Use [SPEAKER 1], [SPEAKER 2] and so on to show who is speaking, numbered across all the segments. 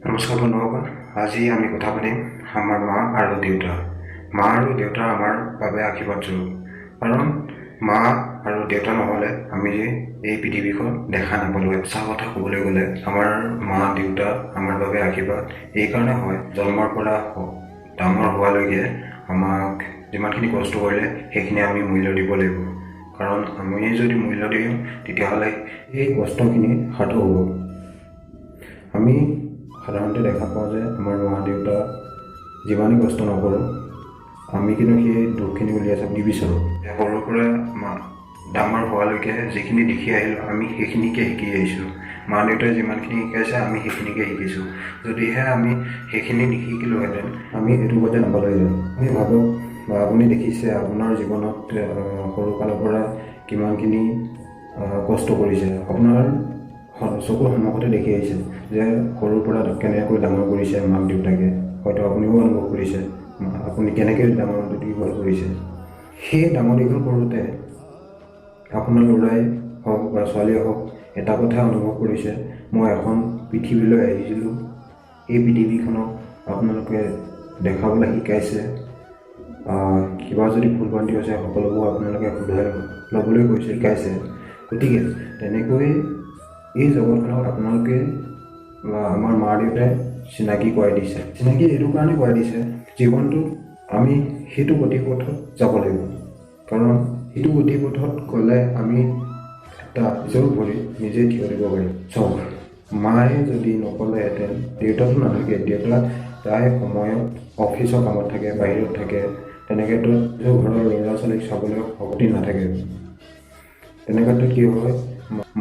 [SPEAKER 1] নমস্কাৰ বন্ধুসকল, আজি আমি কথা পাতিম আমাৰ মা আৰু দেউতা। মা আৰু দেউতা আমাৰ বাবে আশীৰ্বাদ স্বৰূপ। কাৰণ মা আৰু দেউতা নহ'লে আমি এই পৃথিৱীখন দেখা নাপালোঁ। সঁচা কথা ক'বলৈ গ'লে আমাৰ মা দেউতা আমাৰ বাবে আশীৰ্বাদ এইকাৰণে হয়, জন্মৰ পৰা ডাঙৰ হোৱালৈকে আমাক যিমানখিনি কষ্ট কৰিলে সেইখিনি আমি মূল্য দিব লাগিব। কাৰণ আমি যদি মূল্য দিওঁ তেতিয়াহ'লে এই কষ্টখিনি সাৰ্থক হ'ব। আমি সাধাৰণতে দেখা পাওঁ যে আমাৰ মা দেউতা যিমানেই কষ্ট নকৰোঁ আমি কিন্তু সেই দুখখিনি উলিয়াই চাব নিবিচাৰোঁ। সৰুৰ পৰা ডাঙৰ হোৱালৈকে যিখিনি দেখি আহিলোঁ আমি সেইখিনিকে শিকি আহিছোঁ। মা দেউতাই যিমানখিনি শিকাইছে আমি সেইখিনিকে শিকিছোঁ। যদিহে আমি সেইখিনি নিশিকিলোহেঁতেন আমি এইটো পৰ্যায় নাপালোঁহেঁতেন। আমি ভাবক বা আপুনি দেখিছে আপোনাৰ জীৱনত সৰুকালৰ পৰা কিমানখিনি কষ্ট কৰিছে। আপোনাৰ চকুৰ সন্মুখতে দেখি আহিছে যে সৰুৰ পৰা কেনেকৈ ডাঙৰ কৰিছে মাক দেউতাকে। হয়তো আপুনিও অনুভৱ কৰিছে আপুনি কেনেকৈ ডাঙৰ দীঘল কৰিছে। সেই ডাঙৰ দীঘল কৰোঁতে আপোনাৰ ল'ৰাই হওক বা ছোৱালীয়ে হওক এটা কথা অনুভৱ কৰিছে, মই এখন পৃথিৱীলৈ আহিছিলোঁ, এই পৃথিৱীখনক আপোনালোকে দেখাবলৈ শিকাইছে। কিবা যদি ভুল ভ্ৰান্তি হৈছে সকলোবোৰ আপোনালোকে শুধৰাই ল'বলৈ কৈছে, শিকাইছে। গতিকে তেনেকৈ এই জগতখনক আপোনালোকে বা আমাৰ মা দেউতাই চিনাকি কৰাই দিছে। চিনাকি এইটো কাৰণে কৰাই দিছে, জীৱনটোত আমি সেইটো গতিপথত যাব লাগিব। কাৰণ সেইটো গতিপথত গ'লে আমি এটা নিজৰ ভৰিত নিজে থিয় দিব পাৰিম। চাওক, মায়ে যদি নক'লেহেঁতেন, দেউতাটো নাথাকে, দেউতা প্ৰায় সময়ত অফিচৰ কামত থাকে, বাহিৰত থাকে, তেনেক্ষেত্ৰত ঘৰৰ ল'ৰা ছোৱালীক চাবলৈ শক্তি নাথাকে। তেনেক্ষেত্ৰত কি হয়,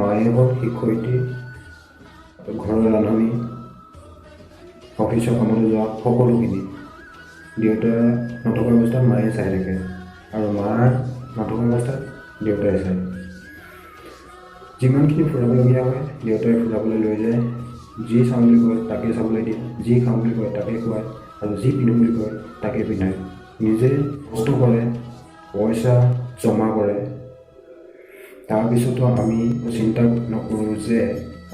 [SPEAKER 1] মায়ে হ'ল শিক্ষয়িত্ৰী, ঘৰৰ ৰান্ধনি, অফিচৰ কামলৈ যোৱা সকলোখিনি দেউতা নথকা অৱস্থাত মায়ে চাই থাকে আৰু মাৰ নথকা অৱস্থাত দেউতাই চায়। যিমানখিনি ফুৰাবলগীয়া হয় দেউতাই ফুৰাবলৈ লৈ যায়, যি চাওঁ বুলি কয় তাকে চাবলৈ দিয়ে, যি খাওঁ বুলি কয় তাকে খুৱায় আৰু যি পিন্ধো বুলি কয় তাকে পিন্ধায়। নিজে কষ্ট কৰে, পইচা জমা কৰে। তাৰপিছতো আমি চিন্তা নকৰোঁ যে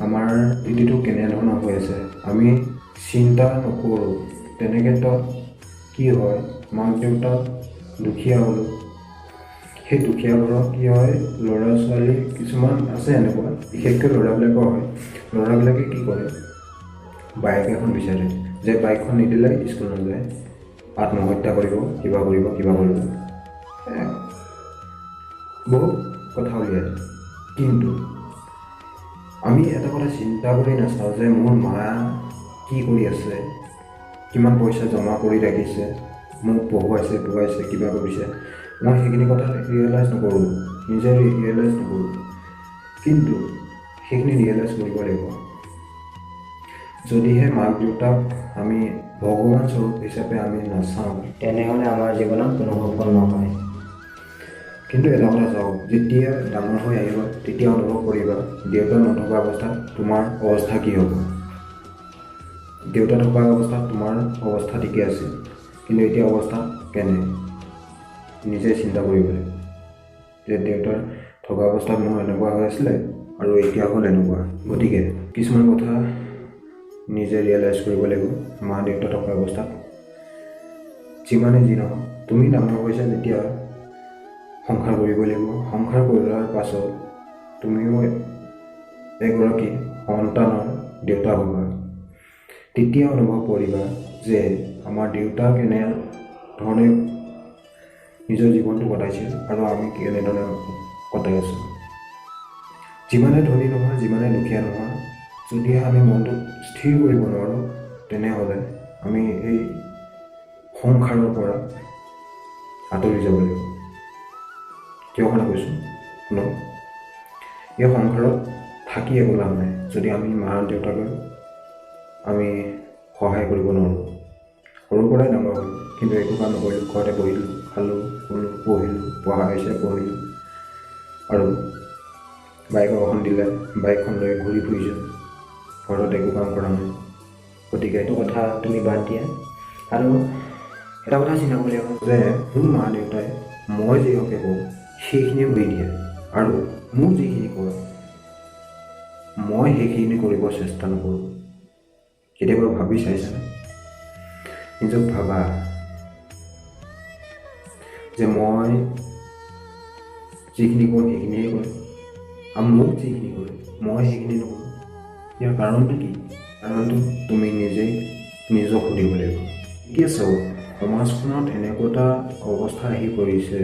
[SPEAKER 1] আমাৰ স্থিতিটো কেনেধৰণৰ হৈ আছে, আমি চিন্তা নকৰোঁ। তেনেক্ষেত্ৰত কি হয়, মাক দেউতাক দুখীয়া হ'লোঁ, সেই দুখীয়া ঘৰত কি হয়, ল'ৰা ছোৱালী কিছুমান আছে এনেকুৱা, বিশেষকৈ ল'ৰাবিলাকৰ হয়। ল'ৰাবিলাকে কি কৰে, বাইক এখন বিচাৰে যে বাইকখন নিদিলে স্কুল নাযায়, আত্মহত্যা কৰিব, কিবা কৰিব বহুত কথা উলিয়ায়। কিন্তু আমি এটা কথা চিন্তা কৰি নাচাওঁ যে মোৰ মা কি কৰি আছে, কিমান পইচা জমা কৰি ৰাখিছে, মোক পঢ়ুৱাইছে কিবা কৰিছে। মই সেইখিনি কথা ৰিয়েলাইজ নকৰোঁ, নিজে ৰিয়েলাইজ নকৰোঁ। কিন্তু সেইখিনি ৰিয়েলাইজ কৰিব লাগিব। যদিহে মাক দেউতাক আমি ভগৱান স্বৰূপ হিচাপে আমি নাচাওঁ, তেনেহ'লে আমাৰ জীৱনত কোনো সফল নহয়। কিন্তু এটা কথা চাওক, যেতিয়া ডাঙৰ হৈ আহিবা তেতিয়া অনুভৱ কৰিবা দেউতা নথকা অৱস্থাত তোমাৰ অৱস্থা কি হ'ব। দেউতা থকা অৱস্থাত তোমাৰ অৱস্থা ঠিকে আছিল, কিন্তু এতিয়া অৱস্থা কেনে নিজে চিন্তা কৰিব লাগিব যে দেউতাৰ থকা অৱস্থাত মোৰ এনেকুৱা হৈ আছিলে আৰু এতিয়া হ'ল এনেকুৱা। গতিকে কিছুমান কথা নিজে ৰিয়েলাইজ কৰিব লাগিব। মা দেউতা থকা অৱস্থাত যিমানে যি নহওক, তুমি ডাঙৰ হৈছা যেতিয়া সংসাৰ কৰিব লাগিব। সংসাৰ কৰাৰ পাছত তুমিও এগৰাকী সন্তানৰ দেউতা হ'বা। তেতিয়া অনুভৱ কৰিবা যে আমাৰ দেউতা কেনেধৰণে নিজৰ জীৱনটো কটাইছিল আৰু আমি কেনেধৰণে কটাই আছোঁ। যিমানে ধনী নোহোৱা, যিমানে দুখীয়া নোহোৱা, যদিহে আমি মনটো স্থিৰ কৰিব নোৱাৰোঁ তেনেহ'লে আমি এই সংসাৰৰ পৰা আঁতৰি যাব লাগিব। কিয় কাৰণে কৈছোঁ শুনক, এই সংসাৰত থাকি একো লাভ নাই যদি আমি মা দেউতাকে আমি সহায় কৰিব নোৱাৰোঁ। সৰুৰ পৰাই ডাঙৰ হ'লোঁ, কিন্তু একো কাম নকৰিলোঁ, ঘৰতে বহিলোঁ, খালোঁ, শুলোঁ, পঢ়িলোঁ, পঢ়া হৈছে পঢ়িলোঁ আৰু বাইক এখন দিলে বাইকখন লৈ ঘূৰি ফুৰিছোঁ, ঘৰত একো কাম কৰা নাই। গতিকে এইটো কথা তুমি বাদ দিয়া আৰু এটা কথা চিন্তা কৰিব লাগিব যে মোৰ মা দেউতাই মই যিহকে কওঁ সেইখিনিয়ে কৰি দিয়ে আৰু মোক যিখিনি কয় মই সেইখিনি কৰিব চেষ্টা নকৰোঁ। কেতিয়াবা ভাবি চাইছানে? নিজক ভাবা যে মই যিখিনি কৰোঁ সেইখিনিয়ে কৰিম, আৰু মোক যিখিনি কৰে মই সেইখিনি নকৰোঁ। ইয়াৰ কাৰণটো কি? কাৰণটো তুমি নিজেই নিজক সুধিব লাগিব। এতিয়া চাওক, সমাজখনত এনেকুৱা এটা অৱস্থা আহি পৰিছে,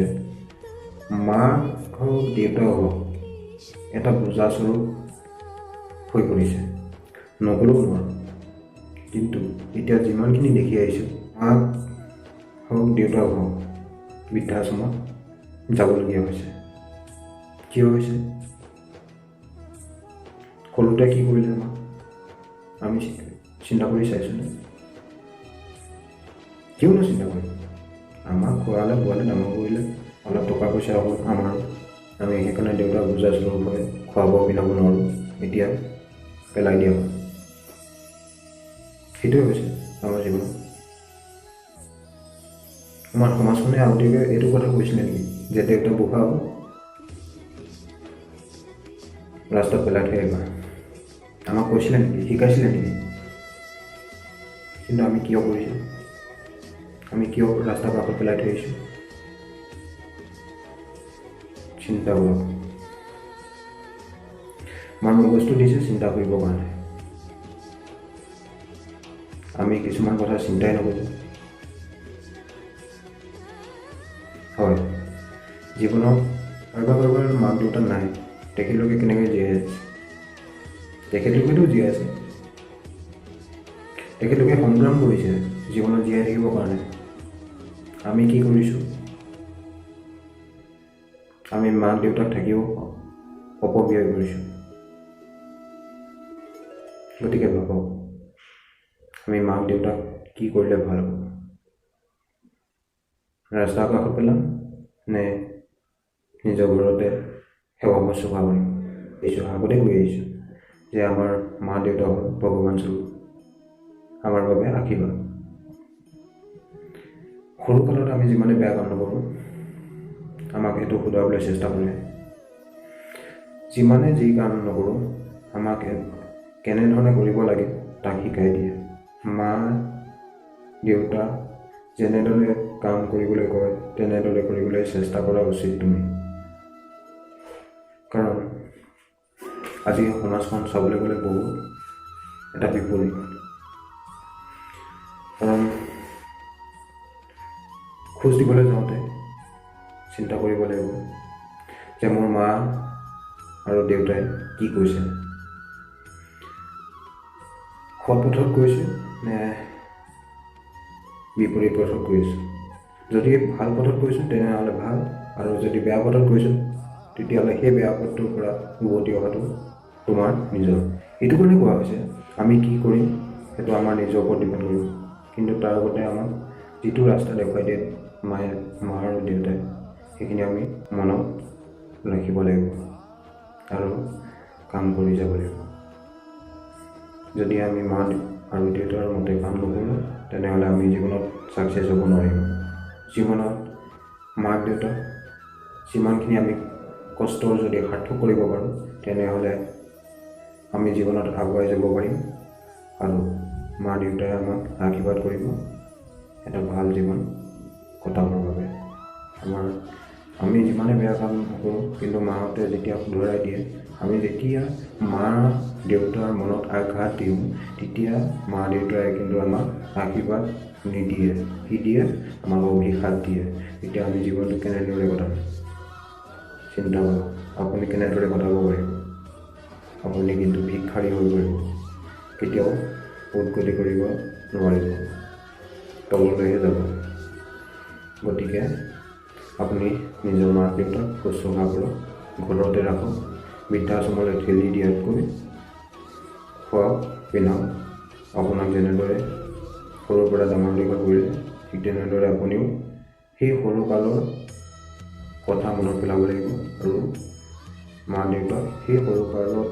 [SPEAKER 1] মাক হওক দেউতাক হওক এটা বোজাস্বৰূপ হৈ পৰিছে, নগ'লেও নোৱাৰোঁ। কিন্তু এতিয়া যিমানখিনি দেখি আহিছোঁ, মাক হওক দেউতাক হওক বৃদ্ধাশ্ৰমত যাবলগীয়া হৈছে। কিয় হৈছে? সৰুতে কি কৰিলে আমাক আমি চিন্তা কৰি চাইছোঁনে? কিয়নো চিন্তা কৰিম? আমাক খোৱালে বোৱালে ডাঙৰ কৰিলে, অলপ টকা পইচা হ'ল আমাৰ, আমি সেইকাৰণে দেউতাক বোজাস্বৰূপ হৈ খোৱাব পিন্ধাব নোৱাৰোঁ, এতিয়া পেলাই দিয়া হয়। সেইটোৱে হৈছে আমাৰ জীৱনত। আমাৰ সমাজখনে আগতীয়াকৈ এইটো কথা কৈছিলে নেকি যে দেউতা বুঢ়া হ'ব, ৰাস্তাত পেলাই থৈ আহিবা? আমাক কৈছিলে নেকি? শিকাইছিলে নেকি? কিন্তু আমি কিয় কৰিছোঁ? আমি কিয় ৰাস্তাৰ কাষত পেলাই থৈ আহিছোঁ? চিন্তা কৰক। আমাৰ মগজটো দিছে চিন্তা কৰিবৰ কাৰণে, আমি কিছুমান কথা চিন্তাই নকৰোঁ। হয়, জীৱনত কাৰোবাৰ মাক দেউতা নাই, তেখেতলোকে কেনেকৈ জীয়াই আছে? তেখেতলোকেতো জীয়াই আছে, তেখেতলোকে সংগ্ৰাম কৰিছে জীৱনত জীয়াই থাকিবৰ কাৰণে। আমি কি কৰিছোঁ? আমি মাক দেউতাক থাকিও অপব্যয় কৰিছোঁ। গতিকে ভাবক, আমি মাক দেউতাক কি কৰিলে ভাল হ'ব? ৰাস্তাৰ কাষত পেলাম নে নিজৰ ঘৰতে সেৱা শুশ্ৰূষা কৰিম? এইটো আগতে কৈ আহিছোঁ যে আমাৰ মা দেউতা হ'ল ভগৱান স্বৰূপ, আমাৰ বাবে আশীৰ্বাদ। সৰুকালত আমি যিমানে বেয়া কাম নকৰোঁ, আমাক সেইটো শুধৰাবলৈ চেষ্টা কৰে। যিমানে যি কাম নকৰোঁ, আমাক কেনেধৰণে কৰিব লাগে তাক শিকাই দিয়ে। মা দেউতা যেনেদৰে কাম কৰিবলৈ কয় তেনেদৰে কৰিবলৈ চেষ্টা কৰা উচিত তুমি। কাৰণ আজি সমাজখন চাবলৈ গ'লে বহুত এটা বিপৰীত। কাৰণ খোজ দিবলৈ যাওঁতে চিন্তা কৰিব লাগিব যে মোৰ মা আৰু দেউতাই কি কৈছে, সৎ পথত গৈছে নে বিপৰীত পথত গৈছোঁ। যদি ভাল পথত গৈছোঁ তেনেহ'লে ভাল, আৰু যদি বেয়া পথত গৈছোঁ তেতিয়াহ'লে সেই বেয়া পথটোৰ পৰা উভতি অহাটো তোমাৰ নিজৰ। এইটো কাৰণে কোৱা হৈছে আমি কি কৰিম সেইটো আমাৰ নিজৰ ওপৰত ডিপেণ্ড কৰিব। কিন্তু তাৰ আগতে আমাক যিটো ৰাস্তা দেখুৱাই দিয়ে মা আৰু দেউতাই, সেইখিনি আমি মনত ৰাখিব লাগিব আৰু কাম কৰি যাব লাগিব। যদি আমি মা আৰু দেউতাৰ মতে কাম নকৰোঁ তেনেহ'লে আমি জীৱনত ছাকচেছ হ'ব নোৱাৰিম। জীৱনত মাক দেউতাক যিমানখিনি আমি কষ্টৰ যদি সাৰ্থক কৰিব পাৰোঁ তেনেহ'লে আমি জীৱনত আগুৱাই যাব পাৰিম, আৰু মা দেউতাই আমাক আশীৰ্বাদ কৰিব এটা ভাল জীৱন কটাবৰ বাবে। আমি যিমানে বেয়া কাম নকৰোঁ, কিন্তু মাহঁতে যেতিয়া শুধৰাই দিয়ে, আমি যেতিয়া মা দেউতাৰ মনত আঘাত দিওঁ তেতিয়া মা দেউতাই কিন্তু আমাক আশীৰ্বাদ নিদিয়ে, কি দিয়ে? আমাক অভিশাপ দিয়ে। তেতিয়া আমি জীৱনটো কেনেদৰে কটাম? চিন্তা কৰক, আপুনি কেনেদৰে কটাব পাৰিব? আপুনি কিন্তু ভিক্ষাৰী হৈ পৰিব, কেতিয়াও উন্নতি কৰিব নোৱাৰিব, তললৈহে যাব। গতিকে আপুনি নিজৰ মাক দেউতাক শুশ্ৰূষা কৰক, ঘৰতে ৰাখক, বৃদ্ধাশ্ৰমলৈ ঠেলি দিয়াতকৈ খোৱাওক পিন্ধাওক। আপোনাক যেনেদৰে সৰুৰ পৰা ডাঙৰ দীঘল কৰিলে ঠিক তেনেদৰে আপুনিও সেই সৰুকালৰ কথা মনত পেলাব লাগিব, আৰু মা দেউতাক সেই সৰুকালত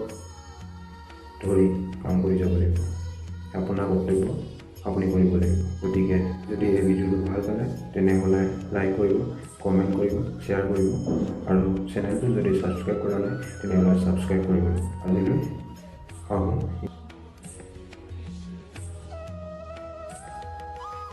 [SPEAKER 1] ধৰি কাম কৰি যাব লাগিব। আপোনাৰ কৰ্তব্য আপুনি কৰিব লাগিব। গতিকে যদি এই ভিডিঅ'টো ভাল পালে তেনেহ'লে লাইক কৰিব, কমেণ্ট কৰিব, শ্বেয়াৰ কৰিব, আৰু চেনেলটো যদি ছাবস্ক্ৰাইব কৰা নাই তেনেহ'লে ছাবস্ক্ৰাইব কৰিব। আজিলৈ